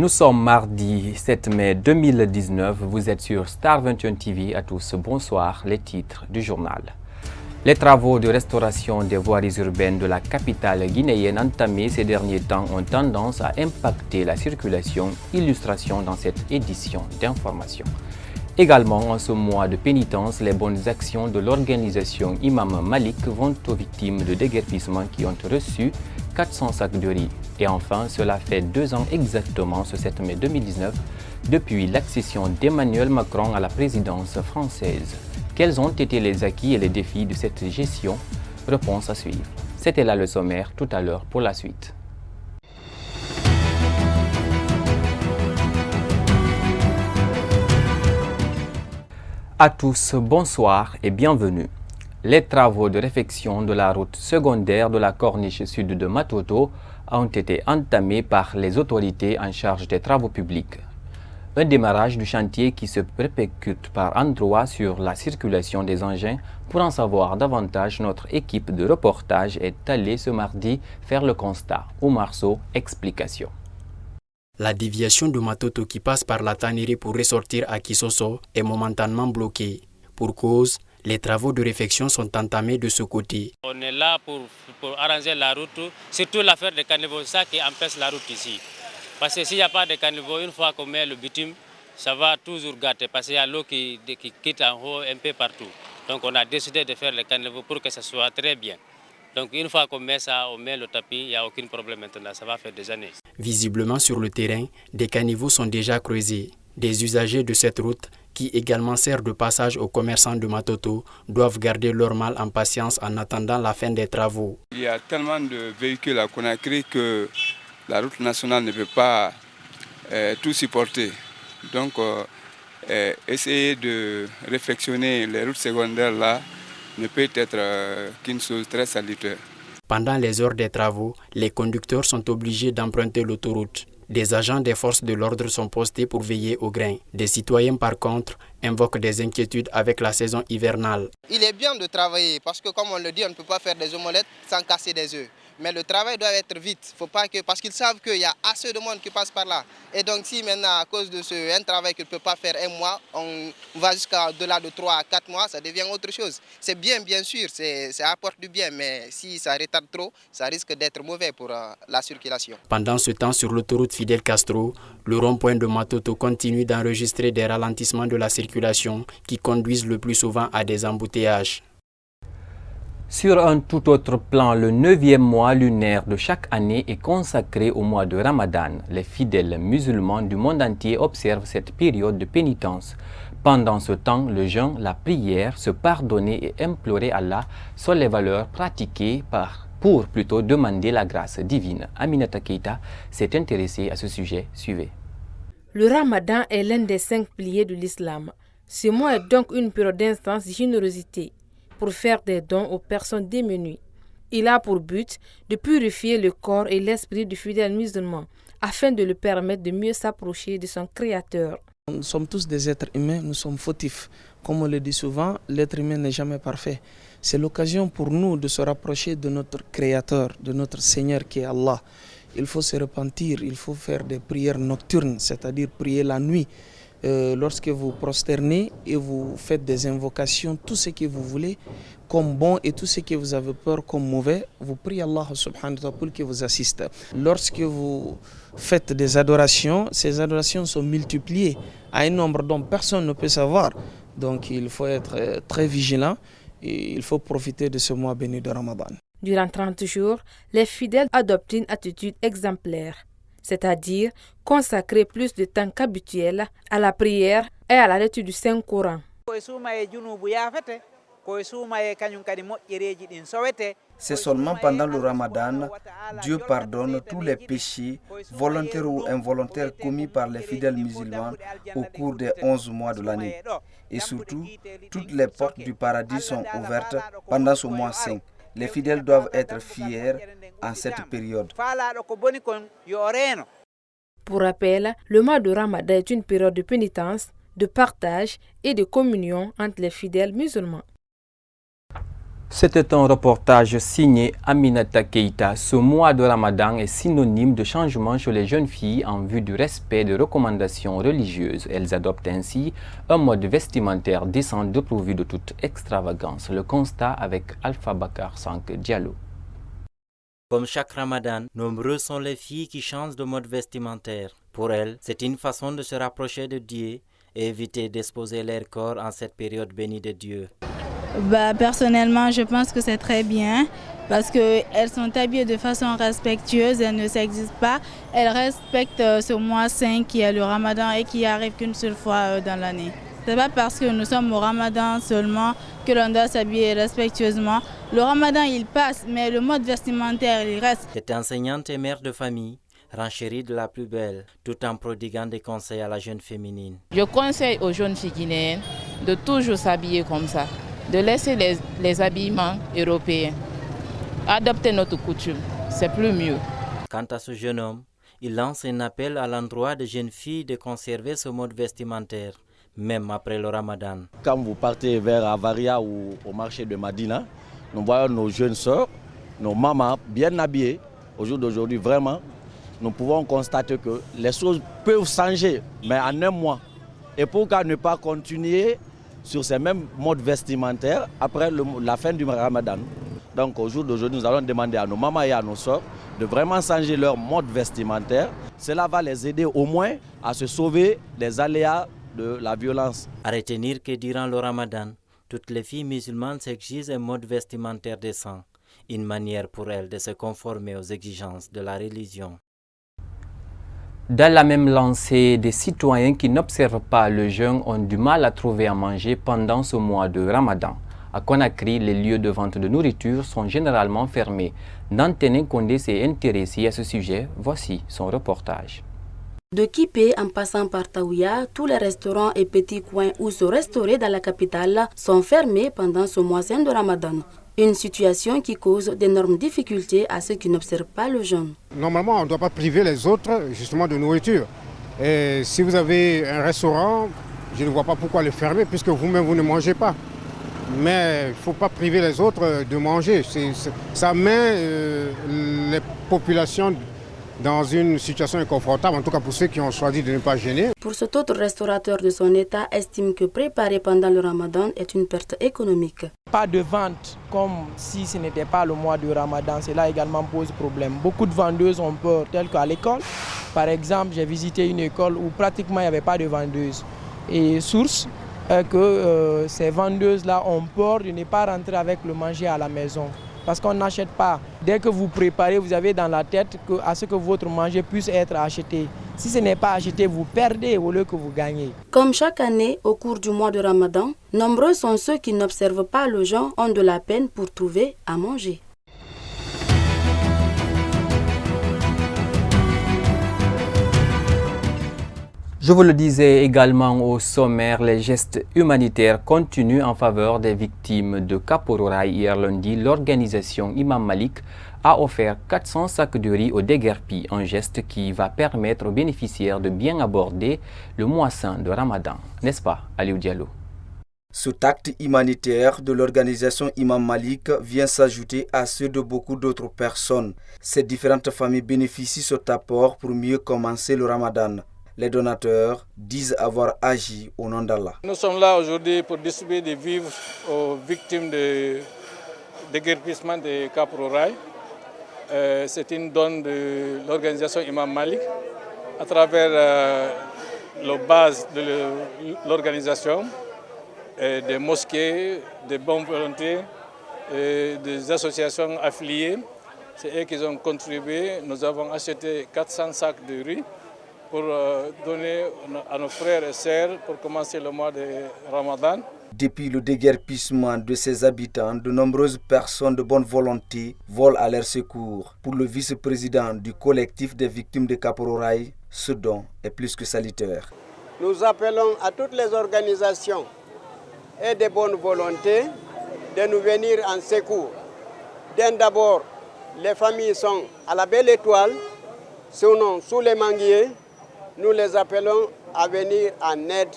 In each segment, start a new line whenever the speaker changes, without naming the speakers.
Nous sommes mardi 7 mai 2019. Vous êtes sur Star 21 TV. À tous, bonsoir. Les titres du journal. Les travaux de restauration des voiries urbaines de la capitale guinéenne entamés ces derniers temps ont tendance à impacter la circulation. Illustration dans cette édition d'information. Également, en ce mois de pénitence, les bonnes actions de l'organisation Imam Malik vont aux victimes de déguerpissement qui ont reçu 400 sacs de riz. Et enfin, cela fait 2 ans exactement, ce 7 mai 2019, depuis l'accession d'Emmanuel Macron à la présidence française. Quels ont été les acquis et les défis de cette gestion? Réponse à suivre. C'était là le sommaire, tout à l'heure pour la suite. À tous, bonsoir et bienvenue. Les travaux de réfection de la route secondaire de la corniche sud de Matoto ont été entamés par les autorités en charge des travaux publics. Un démarrage du chantier qui se répercute par endroits sur la circulation des engins. Pour en savoir davantage, notre équipe de reportage est allée ce mardi faire le constat. Oumar Sow, explication.
La déviation de Matoto qui passe par la tannerie pour ressortir à Kisoso est momentanément bloquée. Pour cause, les travaux de réfection sont entamés de ce côté.
On est là pour arranger la route, surtout l'affaire des caniveaux, ça qui empêche la route ici. Parce que s'il n'y a pas de caniveau, une fois qu'on met le bitume, ça va toujours gâter parce qu'il y a l'eau qui quitte en haut un peu partout. Donc on a décidé de faire les caniveaux pour que ça soit très bien. Donc une fois qu'on met ça, on met le tapis, il n'y a aucun problème maintenant, ça va faire des années.
Visiblement sur le terrain, des caniveaux sont déjà creusés. Des usagers de cette route, qui également sert de passage aux commerçants de Matoto, doivent garder leur mal en patience en attendant la fin des travaux.
Il y a tellement de véhicules à Conakry que la route nationale ne peut pas tout supporter. Donc essayer de réfectionner les routes secondaires là ne peut être qu'une chose très salutaire.
Pendant les heures des travaux, les conducteurs sont obligés d'emprunter l'autoroute. Des agents des forces de l'ordre sont postés pour veiller au grain. Des citoyens, par contre, invoquent des inquiétudes avec la saison hivernale.
Il est bien de travailler parce que, comme on le dit, on ne peut pas faire des omelettes sans casser des œufs. Mais le travail doit être vite. Faut pas que, parce qu'ils savent qu'il y a assez de monde qui passe par là. Et donc, si maintenant, à cause de un travail qu'ils ne peuvent pas faire un mois, on va jusqu'au-delà de 3 à 4 mois, ça devient autre chose. C'est bien sûr, ça apporte du bien. Mais si ça retarde trop, ça risque d'être mauvais pour la circulation.
Pendant ce temps, sur l'autoroute Fidel Castro, le rond-point de Matoto continue d'enregistrer des ralentissements de la circulation qui conduisent le plus souvent à des embouteillages.
Sur un tout autre plan, le 9e mois lunaire de chaque année est consacré au mois de Ramadan. Les fidèles musulmans du monde entier observent cette période de pénitence. Pendant ce temps, le jeûne, la prière, se pardonner et implorer Allah sont les valeurs pratiquées pour plutôt demander la grâce divine. Aminata Keita s'est intéressée à ce sujet. Suivez.
Le Ramadan est l'un des 5 piliers de l'islam. Ce mois est donc une période d'instance de générosité pour faire des dons aux personnes démunies. Il a pour but de purifier le corps et l'esprit du fidèle musulman afin de lui permettre de mieux s'approcher de son Créateur.
Nous sommes tous des êtres humains, nous sommes fautifs. Comme on le dit souvent, l'être humain n'est jamais parfait. C'est l'occasion pour nous de se rapprocher de notre Créateur, de notre Seigneur qui est Allah. Il faut se repentir, il faut faire des prières nocturnes, c'est-à-dire prier la nuit. Lorsque vous prosternez et vous faites des invocations, tout ce que vous voulez comme bon et tout ce que vous avez peur comme mauvais, vous priez Allah subhanahu wa ta'ala pour qu'il vous assiste. Lorsque vous faites des adorations, ces adorations sont multipliées à un nombre dont personne ne peut savoir. Donc il faut être très vigilant et il faut profiter de ce mois béni de Ramadan.
Durant 30 jours, les fidèles adoptent une attitude exemplaire, c'est-à-dire consacrer plus de temps qu'habituel à la prière et à la lecture du Saint-Coran.
C'est seulement pendant le Ramadan, Dieu pardonne tous les péchés, volontaires ou involontaires, commis par les fidèles musulmans au cours des 11 mois de l'année. Et surtout, toutes les portes du paradis sont ouvertes pendant ce mois saint. Les fidèles doivent être fiers en cette période.
Pour rappel, le mois de Ramadan est une période de pénitence, de partage et de communion entre les fidèles musulmans.
C'était un reportage signé Aminata Keïta. Ce mois de Ramadan est synonyme de changement chez les jeunes filles en vue du respect des recommandations religieuses. Elles adoptent ainsi un mode vestimentaire décent dépourvu de toute extravagance. Le constat avec Alpha Bakar Sank Diallo.
Comme chaque Ramadan, nombreuses sont les filles qui changent de mode vestimentaire. Pour elles, c'est une façon de se rapprocher de Dieu et éviter d'exposer leur corps en cette période bénie de Dieu.
Personnellement, je pense que c'est très bien parce qu'elles sont habillées de façon respectueuse, elles ne s'existent pas, elles respectent ce mois saint qui est le Ramadan et qui arrive qu'une seule fois dans l'année. Ce n'est pas parce que nous sommes au Ramadan seulement que l'on doit s'habiller respectueusement. Le Ramadan il passe, mais le mode vestimentaire il reste.
Cette enseignante et mère de famille renchérit de la plus belle, tout en prodiguant des conseils à la jeune féminine.
Je conseille aux jeunes filles guinéennes de toujours s'habiller comme ça, de laisser les habillements européens, adopter notre coutume, c'est plus mieux.
Quant à ce jeune homme, il lance un appel à l'endroit des jeunes filles de conserver ce mode vestimentaire, même après le Ramadan.
Quand vous partez vers Avaria ou au marché de Madina, nous voyons nos jeunes sœurs, nos mamans bien habillées. Au jour d'aujourd'hui, vraiment, nous pouvons constater que les choses peuvent changer, mais en un mois. Et pourquoi ne pas continuer sur ces mêmes modes vestimentaires après la fin du Ramadan? Donc au jour d'aujourd'hui, nous allons demander à nos mamans et à nos soeurs de vraiment changer leur mode vestimentaire. Cela va les aider au moins à se sauver des aléas de la violence.
À retenir que durant le Ramadan, toutes les filles musulmanes s'exigent un mode vestimentaire décent, une manière pour elles de se conformer aux exigences de la religion.
Dans la même lancée, des citoyens qui n'observent pas le jeûne ont du mal à trouver à manger pendant ce mois de Ramadan. À Conakry, les lieux de vente de nourriture sont généralement fermés. Nantene Kondé s'est intéressé à ce sujet. Voici son reportage.
De Kipé en passant par Taouya, tous les restaurants et petits coins où se restaurer dans la capitale sont fermés pendant ce mois saint de Ramadan. Une situation qui cause d'énormes difficultés à ceux qui n'observent pas le jeûne.
Normalement, on ne doit pas priver les autres justement de nourriture. Et si vous avez un restaurant, je ne vois pas pourquoi le fermer puisque vous-même vous ne mangez pas. Mais il ne faut pas priver les autres de manger. Ça met les populations dans une situation inconfortable, en tout cas pour ceux qui ont choisi de ne pas jeûner.
Pour cet autre restaurateur de son état estime que préparer pendant le Ramadan est une perte économique.
Pas de vente comme si ce n'était pas le mois du Ramadan, cela également pose problème. Beaucoup de vendeuses ont peur, telles qu'à l'école. Par exemple, j'ai visité une école où pratiquement il n'y avait pas de vendeuses. Et source que ces vendeuses-là ont peur de ne pas rentrer avec le manger à la maison. Parce qu'on n'achète pas. Dès que vous préparez, vous avez dans la tête à ce que votre manger puisse être acheté. Si ce n'est pas acheté, vous perdez au lieu que vous gagnez.
Comme chaque année, au cours du mois de Ramadan, nombreux sont ceux qui n'observent pas le jeûne, ont de la peine pour trouver à manger.
Je vous le disais également au sommaire, les gestes humanitaires continuent en faveur des victimes de Kapororaï. Hier lundi, l'organisation Imam Malik a offert 400 sacs de riz aux déguerpis, un geste qui va permettre aux bénéficiaires de bien aborder le mois saint de Ramadan. N'est-ce pas, Aliou Diallo?
Cet acte humanitaire de l'organisation Imam Malik vient s'ajouter à ceux de beaucoup d'autres personnes. Ces différentes familles bénéficient de cet apport pour mieux commencer le Ramadan. Les donateurs disent avoir agi au nom d'Allah.
Nous sommes là aujourd'hui pour distribuer des vivres aux victimes de déguerpissement de Kapororaï. C'est une donne de l'organisation Imam Malik à travers la base de l'organisation, des mosquées, des bonnes volontés, des associations affiliées. C'est eux qui ont contribué. Nous avons acheté 400 sacs de riz pour donner à nos frères et sœurs pour commencer le mois de Ramadan.
Depuis le déguerpissement de ses habitants, de nombreuses personnes de bonne volonté volent à leur secours. Pour le vice-président du collectif des victimes de Kapororaï, ce don est plus que salutaire.
Nous appelons à toutes les organisations et de bonne volonté de nous venir en secours. D'abord, les familles sont à la Belle Étoile, sinon sous les manguiers. Nous les appelons à venir en aide.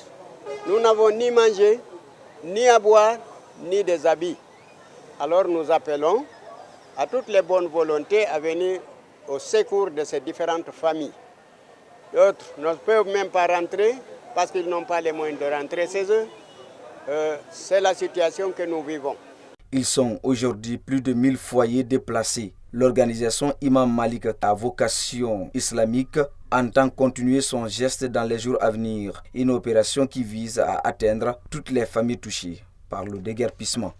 Nous n'avons ni mangé, ni à boire, ni des habits. Alors nous appelons à toutes les bonnes volontés à venir au secours de ces différentes familles. D'autres ne peuvent même pas rentrer parce qu'ils n'ont pas les moyens de rentrer chez eux. C'est la situation que nous vivons.
Ils sont aujourd'hui plus de 1000 foyers déplacés. L'organisation Imam Malik à vocation islamique entend continuer son geste dans les jours à venir. Une opération qui vise à atteindre toutes les familles touchées par le déguerpissement.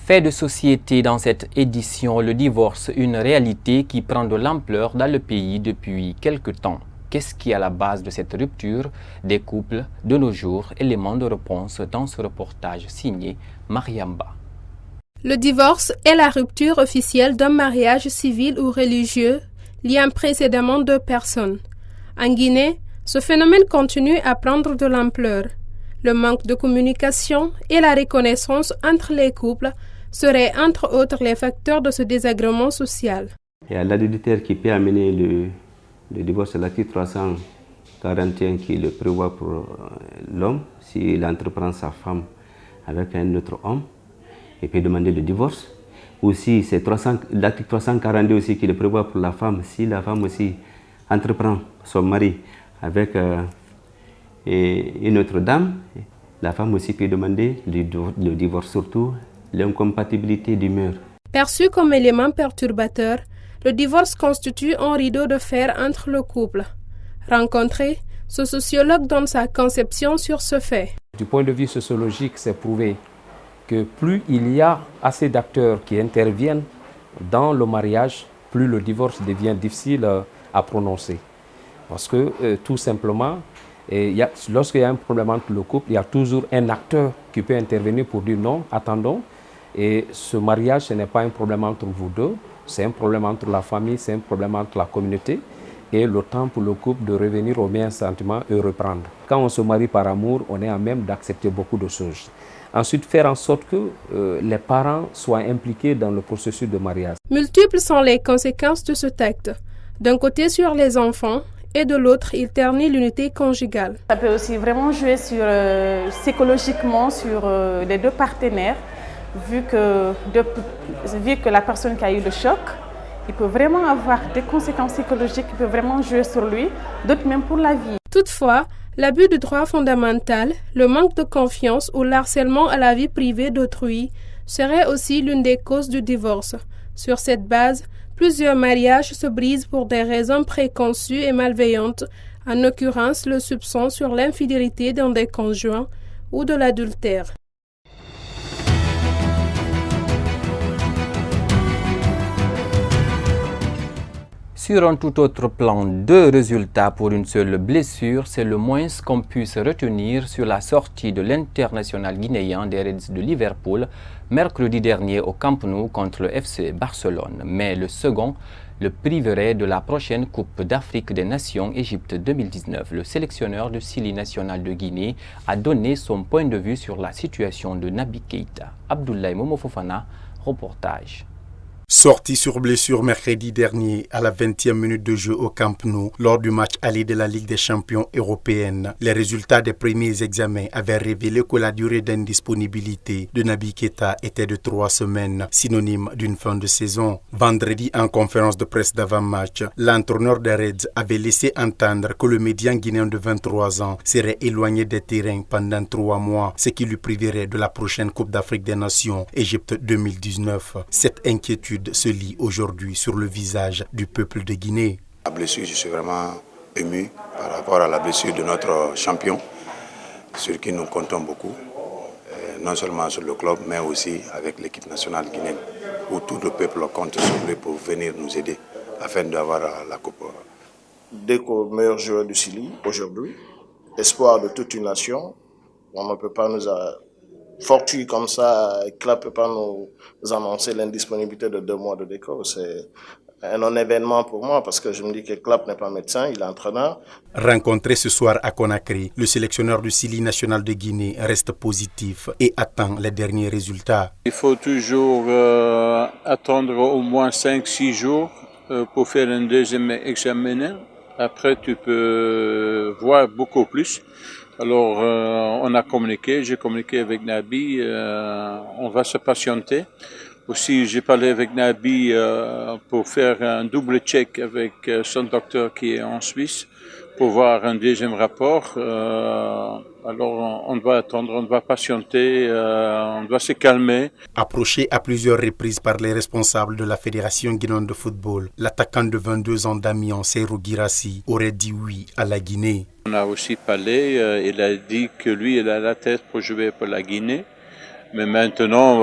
Fait de société dans cette édition, le divorce, une réalité qui prend de l'ampleur dans le pays depuis quelque temps. Qu'est-ce qui est à la base de cette rupture des couples de nos jours? Élément de réponse dans ce reportage signé Mariamba.
Le divorce est la rupture officielle d'un mariage civil ou religieux liant précédemment deux personnes. En Guinée, ce phénomène continue à prendre de l'ampleur. Le manque de communication et la reconnaissance entre les couples seraient entre autres les facteurs de ce désagrément social.
Il y a l'adultère qui peut amener le divorce, l'article 341 qui le prévoit pour l'homme. S'il entreprend sa femme avec un autre homme, il peut demander le divorce. Aussi, c'est l'article 342 aussi qui le prévoit pour la femme. Si la femme aussi entreprend son mari avec une autre dame, la femme aussi peut demander le divorce, surtout l'incompatibilité d'humeur.
Perçu comme élément perturbateur, le divorce constitue un rideau de fer entre le couple. Rencontré, ce sociologue donne sa conception sur ce fait.
Du point de vue sociologique, c'est prouvé que plus il y a assez d'acteurs qui interviennent dans le mariage, plus le divorce devient difficile à prononcer. Parce que tout simplement, lorsqu'il y a un problème entre le couple, il y a toujours un acteur qui peut intervenir pour dire non, attendons. Et ce mariage, ce n'est pas un problème entre vous deux, c'est un problème entre la famille, c'est un problème entre la communauté. Et le temps pour le couple de revenir au meilleur sentiment et reprendre. Quand on se marie par amour, on est à même d'accepter beaucoup de choses. Ensuite, faire en sorte que les parents soient impliqués dans le processus de mariage.
Multiples sont les conséquences de cet acte. D'un côté sur les enfants et de l'autre, il ternit l'unité conjugale.
Ça peut aussi vraiment jouer psychologiquement sur les deux partenaires, vu que la personne qui a eu le choc, il peut vraiment avoir des conséquences psychologiques qui peuvent vraiment jouer sur lui, d'autres même pour la vie.
Toutefois, l'abus de droit fondamental, le manque de confiance ou l'harcèlement à la vie privée d'autrui serait aussi l'une des causes du divorce. Sur cette base, plusieurs mariages se brisent pour des raisons préconçues et malveillantes, en l'occurrence le soupçon sur l'infidélité d'un des conjoints ou de l'adultère.
Sur un tout autre plan, 2 résultats pour une seule blessure, c'est le moins qu'on puisse retenir sur la sortie de l'international guinéen des Reds de Liverpool mercredi dernier au Camp Nou contre le FC Barcelone. Mais le second le priverait de la prochaine Coupe d'Afrique des Nations Égypte 2019. Le sélectionneur du Sili national de Guinée a donné son point de vue sur la situation de Naby Keïta. Abdoulaye Momo Fofana, reportage.
Sorti sur blessure mercredi dernier à la 20e minute de jeu au Camp Nou lors du match aller de la Ligue des champions européenne, les résultats des premiers examens avaient révélé que la durée d'indisponibilité de Naby Keïta était de 3 semaines, synonyme d'une fin de saison. Vendredi, en conférence de presse d'avant-match, l'entraîneur des Reds avait laissé entendre que le médian guinéen de 23 ans serait éloigné des terrains pendant 3 mois, ce qui lui priverait de la prochaine Coupe d'Afrique des Nations Égypte 2019. Cette inquiétude se lit aujourd'hui sur le visage du peuple de Guinée.
La blessure, je suis vraiment ému par rapport à la blessure de notre champion, sur qui nous comptons beaucoup, non seulement sur le club, mais aussi avec l'équipe nationale guinéenne, où tout le peuple compte sur lui pour venir nous aider afin d'avoir la coupe.
Deco, meilleur joueur du Sili aujourd'hui, espoir de toute une nation, on ne peut pas nous fortuit comme ça, le club ne peut pas nous annoncer l'indisponibilité de 2 mois de Deco. C'est un non-événement pour moi parce que je me dis que le club n'est pas médecin, il est entraîneur.
Rencontré ce soir à Conakry, le sélectionneur du Sili national de Guinée reste positif et attend les derniers résultats.
Il faut toujours attendre au moins 5-6 jours pour faire un deuxième examen.
Après, tu peux voir beaucoup plus. Alors, on a communiqué, j'ai communiqué avec Nabi, on va se patienter. Aussi, j'ai parlé avec Nabi pour faire un double check avec son docteur qui est en Suisse pour voir un deuxième rapport. Alors, on doit attendre, on doit patienter, on doit se calmer.
Approché à plusieurs reprises par les responsables de la Fédération guinéenne de football, l'attaquant de 22 ans d'Amiens, Serhou Guirassy, aurait dit oui à la Guinée.
On a aussi parlé, il a dit que lui, il a la tête pour jouer pour la Guinée. Mais maintenant,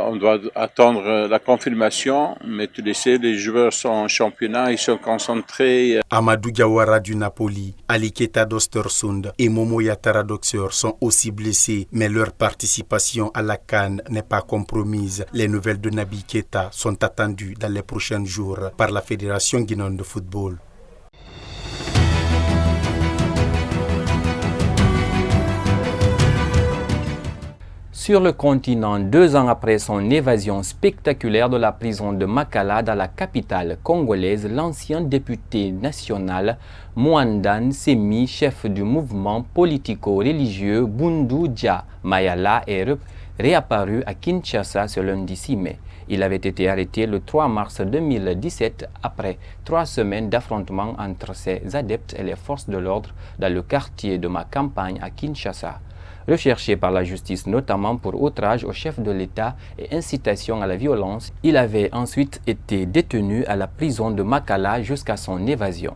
on doit attendre la confirmation. Mais tu le sais, les joueurs sont en championnat, ils sont concentrés.
Amadou Diawara du Napoli, Ali Keita d'Ostersund et Momo Yatara d'Auxerre sont aussi blessés. Mais leur participation à la CAN n'est pas compromise. Les nouvelles de Nabi Keita sont attendues dans les prochains jours par la Fédération guinéenne de football.
Sur le continent, 2 ans après son évasion spectaculaire de la prison de Makala dans la capitale congolaise, l'ancien député national Mouandan Semi, chef du mouvement politico-religieux Bundu Dia Mayala, est réapparu à Kinshasa ce lundi 6 mai. Il avait été arrêté le 3 mars 2017 après 3 semaines d'affrontements entre ses adeptes et les forces de l'ordre dans le quartier de Makampagne à Kinshasa. Recherché par la justice notamment pour outrage au chef de l'État et incitation à la violence, il avait ensuite été détenu à la prison de Makala jusqu'à son évasion.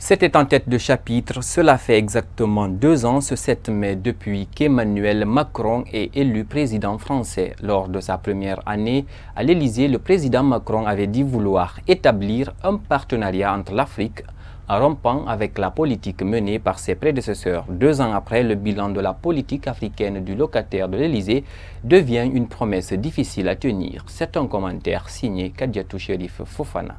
C'était en tête de chapitre. Cela fait exactement 2 ans ce 7 mai depuis qu'Emmanuel Macron est élu président français. Lors de sa première année à l'Élysée, le président Macron avait dit vouloir établir un partenariat entre l'Afrique en rompant avec la politique menée par ses prédécesseurs. 2 ans après, le bilan de la politique africaine du locataire de l'Élysée devient une promesse difficile à tenir. C'est un commentaire signé Kadiatou Chérif Fofana.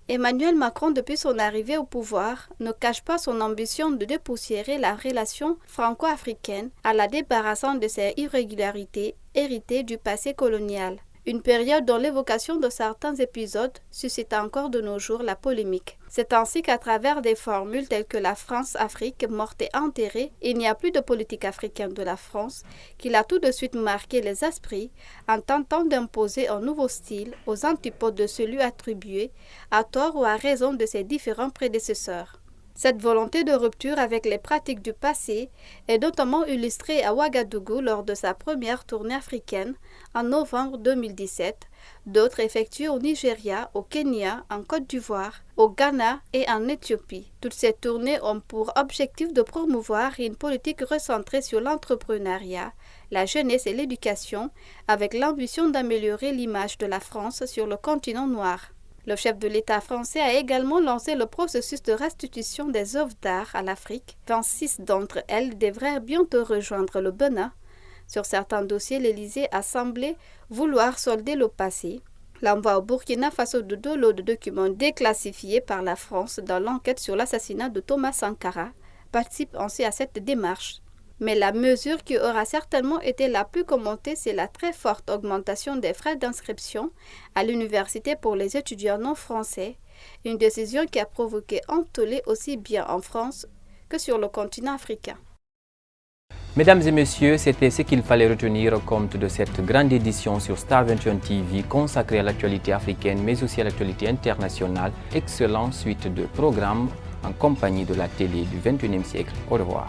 Emmanuel Macron, depuis son arrivée au pouvoir, ne cache pas son ambition de dépoussiérer la relation franco-africaine en la débarrassant de ses irrégularités héritées du passé colonial. Une période dont l'évocation de certains épisodes suscite encore de nos jours la polémique. C'est ainsi qu'à travers des formules telles que la France-Afrique morte et enterrée, il n'y a plus de politique africaine de la France, qu'il a tout de suite marqué les esprits en tentant d'imposer un nouveau style aux antipodes de celui attribué, à tort ou à raison de ses différents prédécesseurs. Cette volonté de rupture avec les pratiques du passé est notamment illustrée à Ouagadougou lors de sa première tournée africaine en novembre 2017, d'autres effectuées au Nigeria, au Kenya, en Côte d'Ivoire, au Ghana et en Éthiopie. Toutes ces tournées ont pour objectif de promouvoir une politique recentrée sur l'entrepreneuriat, la jeunesse et l'éducation, avec l'ambition d'améliorer l'image de la France sur le continent noir. Le chef de l'État français a également lancé le processus de restitution des œuvres d'art à l'Afrique. 26 d'entre elles devraient bientôt rejoindre le Bénin. Sur certains dossiers, l'Élysée a semblé vouloir solder le passé. L'envoi au Burkina Faso de 2 lots de documents déclassifiés par la France dans l'enquête sur l'assassinat de Thomas Sankara participe ainsi à cette démarche. Mais la mesure qui aura certainement été la plus commentée, c'est la très forte augmentation des frais d'inscription à l'université pour les étudiants non français, une décision qui a provoqué un tollé aussi bien en France que sur le continent africain.
Mesdames et messieurs, c'était ce qu'il fallait retenir au compte de cette grande édition sur Star 21 TV consacrée à l'actualité africaine mais aussi à l'actualité internationale. Excellente suite de programmes en compagnie de la télé du 21e siècle. Au revoir.